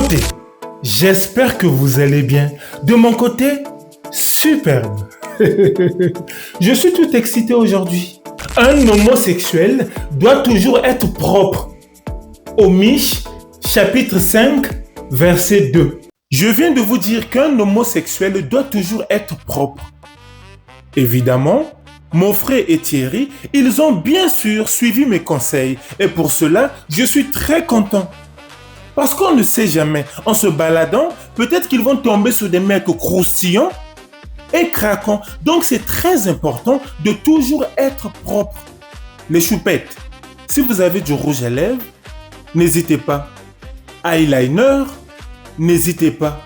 beauté, j'espère que vous allez bien. De mon côté, superbe. Je suis tout excité aujourd'hui. Un homosexuel doit toujours être propre. Au Mich, chapitre 5, verset 2. Je viens de vous dire qu'un homosexuel doit toujours être propre. Évidemment, mon frère et Thierry, ils ont bien sûr suivi mes conseils et pour cela, je suis très content. Parce qu'on ne sait jamais, en se baladant, peut-être qu'ils vont tomber sur des mecs croustillants et craquants. Donc c'est très important de toujours être propre. Les choupettes, si vous avez du rouge à lèvres, n'hésitez pas. Eyeliner, n'hésitez pas.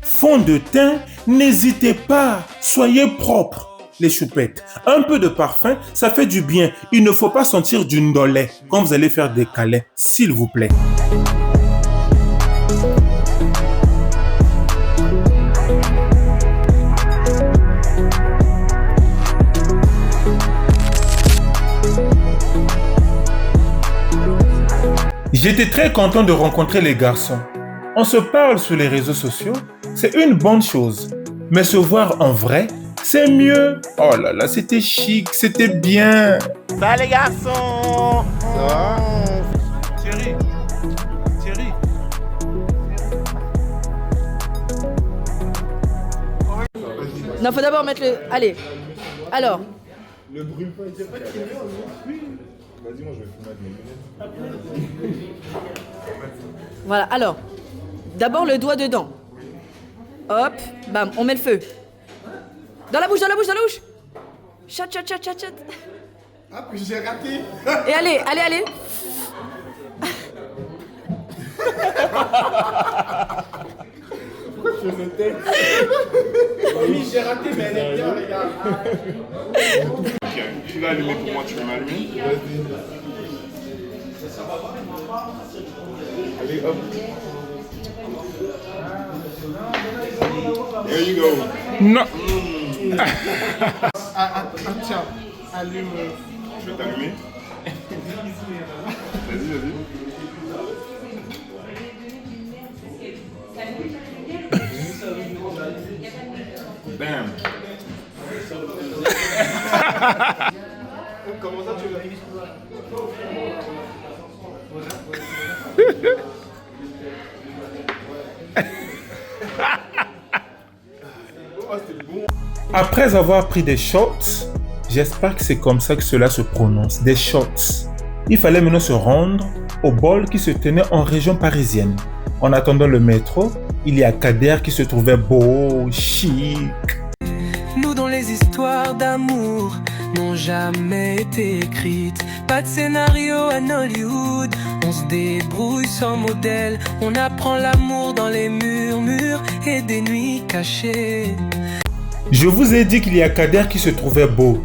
Fond de teint, n'hésitez pas. Soyez propre. Les choupettes. Un peu de parfum, ça fait du bien. Il ne faut pas sentir du ndolé quand vous allez faire des câlins, s'il vous plaît. J'étais très content de rencontrer les garçons. On se parle sur les réseaux sociaux, c'est une bonne chose. Mais se voir en vrai, c'est mieux. Oh là là, c'était chic, c'était bien. Ça les garçons. Ça va? Thierry. Non, faut d'abord mettre le... Allez. Alors. Le brûle pas, il n'y a pas de caméra, non? Oui. Vas-y, moi je vais filmer avec mes lunettes. Voilà, alors. D'abord le doigt dedans. Hop, bam, on met le feu. Dans la bouche. Chat. Ah, puis j'ai raté. Et allez. Pourquoi tu fais cette tête? Oui, j'ai raté, mais elle est bien, les gars. Ok, tu l'as allumé pour moi, tu peux m'allumer? Allez, hop. There you go. Non. Tiens, allume. Je vais t'allumer. Vas-y. Bam. Comment ça, tu l'as? Après avoir pris des shots, j'espère que c'est comme ça que cela se prononce, des shots. Il fallait maintenant se rendre au bal qui se tenait en région parisienne. En attendant le métro, il y a Kader qui se trouvait beau, chic. Nous dont les histoires d'amour n'ont jamais été écrites. Pas de scénario à Hollywood, on se débrouille sans modèle. On apprend l'amour dans les murmures et des nuits cachées. Je vous ai dit qu'il y a Kader qui se trouvait beau.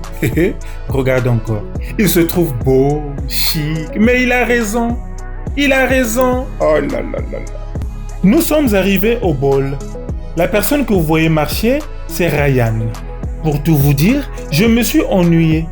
Regarde encore. Il se trouve beau, chic, mais il a raison. Oh là là là là. Nous sommes arrivés au bal. La personne que vous voyez marcher, c'est Ryan. Pour tout vous dire, je me suis ennuyé.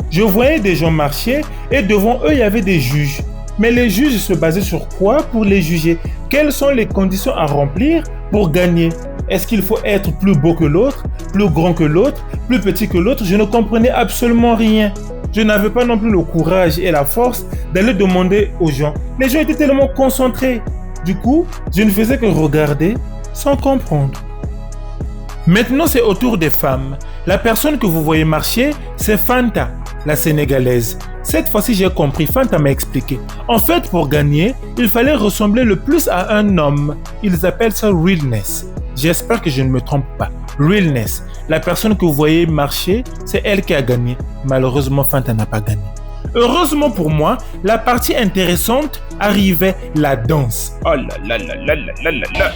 Je voyais des gens marcher et devant eux, il y avait des juges. Mais les juges se basaient sur quoi pour les juger? Quelles sont les conditions à remplir pour gagner? Est-ce qu'il faut être plus beau que l'autre, plus grand que l'autre, plus petit que l'autre? Je ne comprenais absolument rien. Je n'avais pas non plus le courage et la force d'aller demander aux gens. Les gens étaient tellement concentrés. Du coup, je ne faisais que regarder sans comprendre. Maintenant, c'est au tour des femmes. La personne que vous voyez marcher, c'est Fanta, la Sénégalaise. Cette fois-ci, j'ai compris. Fanta m'a expliqué. En fait, pour gagner, il fallait ressembler le plus à un homme. Ils appellent ça realness. J'espère que je ne me trompe pas. Realness. La personne que vous voyez marcher, c'est elle qui a gagné. Malheureusement, Fanta n'a pas gagné. Heureusement pour moi, la partie intéressante arrivait, la danse. Oh là là là là là là là là.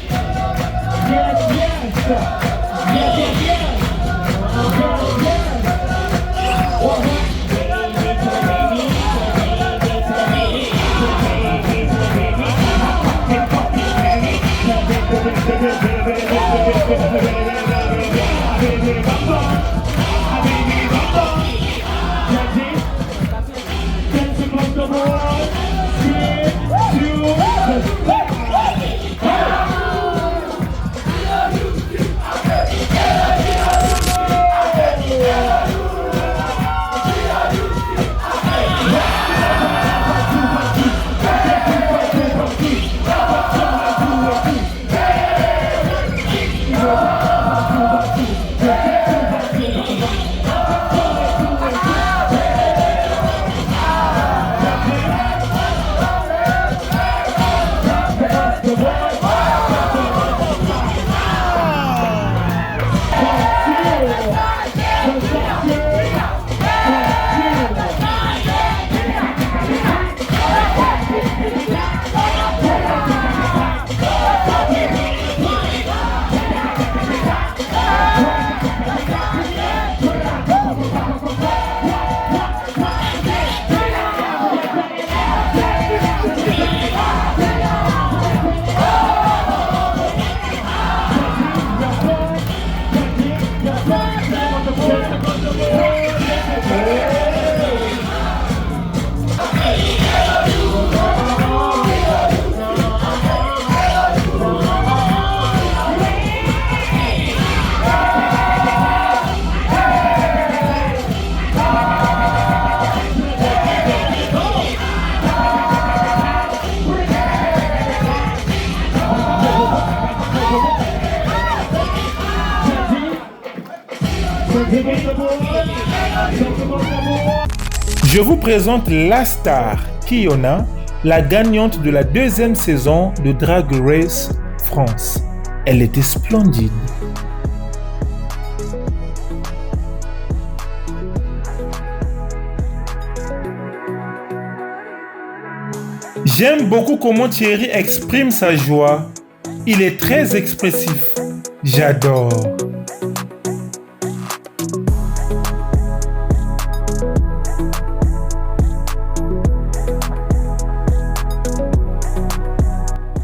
Je vous présente la star, Kiona, la gagnante de la 2e saison de Drag Race France. Elle était splendide. J'aime beaucoup comment Thierry exprime sa joie. Il est très expressif. J'adore.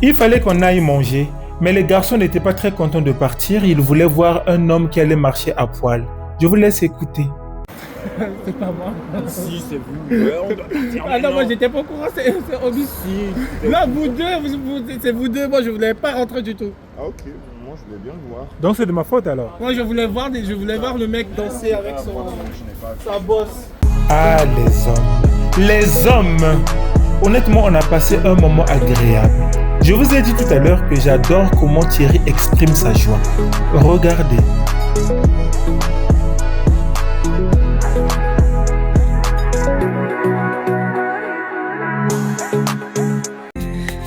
Il fallait qu'on aille manger, mais les garçons n'étaient pas très contents de partir. Ils voulaient voir un homme qui allait marcher à poil. Je vous laisse écouter. C'est pas moi. Si, c'est vous. Ouais, on doit partir Ah non, maintenant. moi j'étais pas au courant, c'est Obi. Là, vous deux, c'est vous deux. Moi je voulais pas rentrer du tout. Ah ok, moi je voulais bien le voir. Donc c'est de ma faute alors. Moi je voulais voir le mec danser avec sa bosse. Ah, les hommes. Les hommes. Honnêtement, on a passé un moment agréable. Je vous ai dit tout à l'heure que j'adore comment Thierry exprime sa joie. Regardez.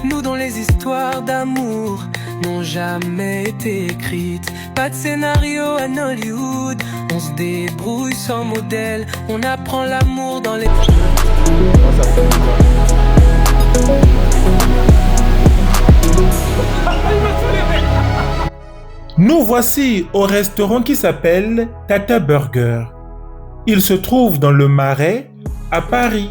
Nous dont les histoires d'amour n'ont jamais été écrites. Pas de scénario à Hollywood. On se débrouille sans modèle. On apprend l'amour dans les... Nous voici au restaurant qui s'appelle Tata Burger. Il se trouve dans le Marais, à Paris.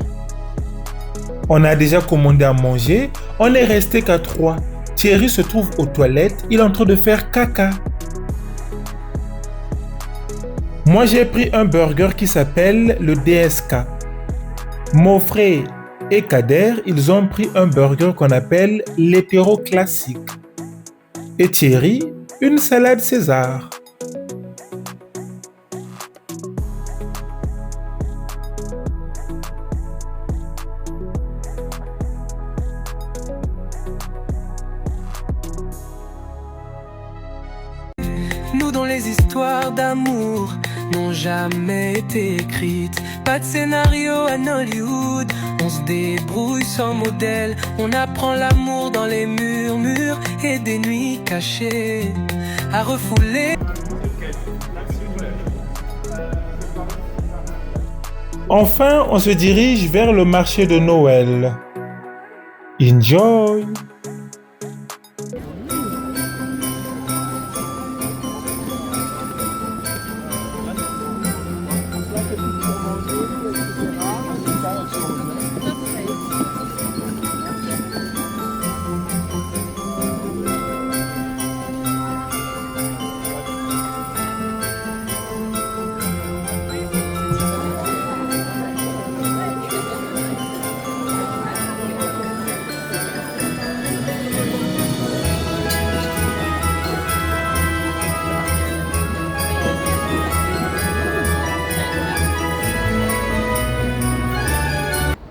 On a déjà commandé à manger, on est resté qu'à 3. Thierry se trouve aux toilettes, il est en train de faire caca. Moi j'ai pris un burger qui s'appelle le DSK. Mofré et Kader, ils ont pris un burger qu'on appelle l'hétéro classique. Et Thierry, une salade César. Nous dont les histoires d'amour n'ont jamais été écrites. Pas de scénario à Hollywood. On se débrouille sans modèle. On apprend l'amour dans les murmures et des nuits cachées à refouler. Enfin, on se dirige vers le marché de Noël. Enjoy!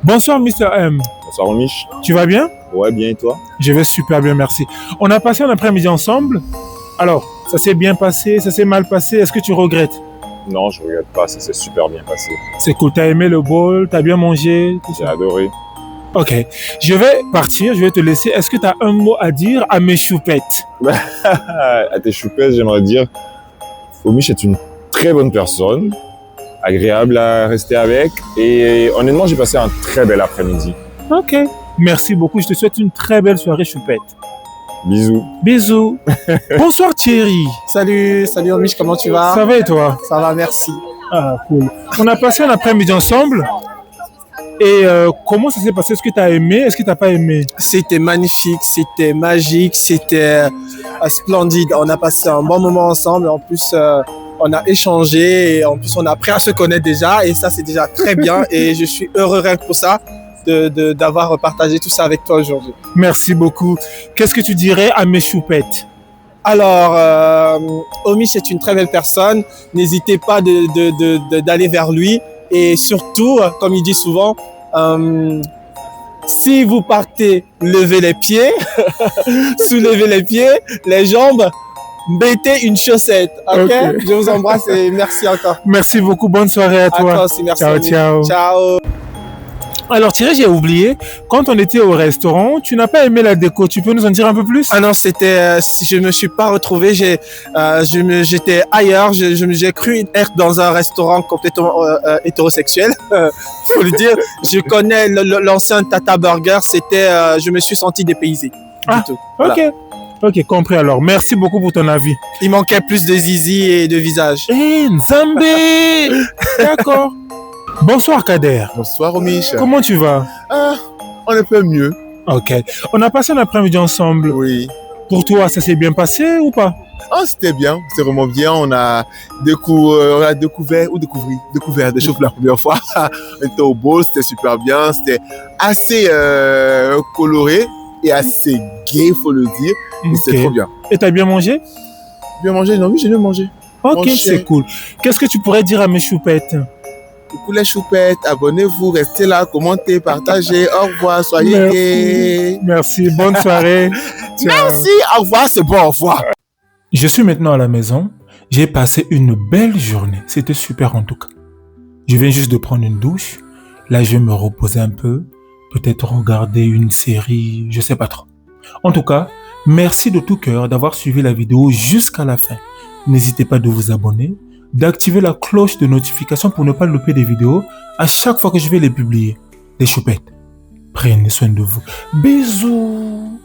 Bonsoir Mr. M. Bonsoir Mich. Tu vas bien? Ouais, bien et toi? Je vais super bien, merci. On a passé un après-midi ensemble. Alors, ça s'est bien passé, ça s'est mal passé. Est-ce que tu regrettes? Non, je regrette pas, ça s'est super bien passé. C'est cool, t'as aimé le bowl, t'as bien mangé, tout J'ai ça. adoré. Ok, je vais partir, je vais te laisser. Est-ce que t'as un mot à dire à mes choupettes? À tes choupettes, j'aimerais dire, Mich est une très bonne personne, agréable à rester avec. Et honnêtement, j'ai passé un très bel après-midi. Ok, merci beaucoup. Je te souhaite une très belle soirée choupette. Bisous. Bisous. Bonsoir Thierry. Salut Omish, comment tu vas? Ça va et toi? Ça va, merci. Ah, cool. On a passé un après-midi ensemble. Et comment ça s'est passé? Est-ce que tu as aimé? Est-ce que tu n'as pas aimé? C'était magnifique, c'était magique, c'était splendide. On a passé un bon moment ensemble. En plus, on a échangé et en plus, on a appris à se connaître déjà. Et ça, c'est déjà très bien. Et je suis heureux rien que pour ça d'avoir partagé tout ça avec toi aujourd'hui. Merci beaucoup. Qu'est-ce que tu dirais à mes choupettes? Alors, Omish est une très belle personne. N'hésitez pas d'aller vers lui. Et surtout, comme il dit souvent, si vous partez, levez les pieds, soulevez les pieds, les jambes mettez une chaussette. Ok? Ok. Je vous embrasse et merci encore. Merci beaucoup. Bonne soirée à À toi. toi aussi, merci. Ciao, à vous. ciao. Ciao. Alors Thierry, j'ai oublié, quand on était au restaurant, tu n'as pas aimé la déco. Tu peux nous en dire un peu plus? Ah non, c'était, je me suis pas retrouvé. J'étais ailleurs. J'ai cru être dans un restaurant complètement hétérosexuel. Faut le dire. Je connais l'ancien Tata Burger. C'était, je me suis senti dépaysé. Ah, Du tout. Voilà. Ok. Ok, compris alors. Merci beaucoup pour ton avis. Il manquait plus de zizi et de visage. Eh, Nzambé. D'accord. Bonsoir Kader. Bonsoir Omish. Comment tu vas? Ah, on est peu mieux. Ok. On a passé un après-midi ensemble. Oui. Pour toi, ça s'est bien passé ou pas? Ah, c'était bien, c'est vraiment bien. On a découvert des choses pour la première fois. On était au bol, c'était super bien. C'était assez coloré et assez gay, faut le dire. Et c'est trop bien. Et t'as bien mangé? Bien mangé? Non, oui, j'ai bien mangé. Ok, Mon cher. c'est cool. Qu'est-ce que tu pourrais dire à mes choupettes? Coucou les choupettes, abonnez-vous, restez là, commentez, partagez. Au revoir, soyez Merci. gays. Merci, bonne soirée. Ciao. Merci, au revoir, c'est bon, au revoir. Je suis maintenant à la maison. J'ai passé une belle journée. C'était super en tout cas. Je viens juste de prendre une douche. Là, je vais me reposer un peu. Peut-être regarder une série, je sais pas trop. En tout cas, merci de tout cœur d'avoir suivi la vidéo jusqu'à la fin. N'hésitez pas de vous abonner, d'activer la cloche de notification pour ne pas louper des vidéos à chaque fois que je vais les publier. Les choupettes, prenez soin de vous. Bisous.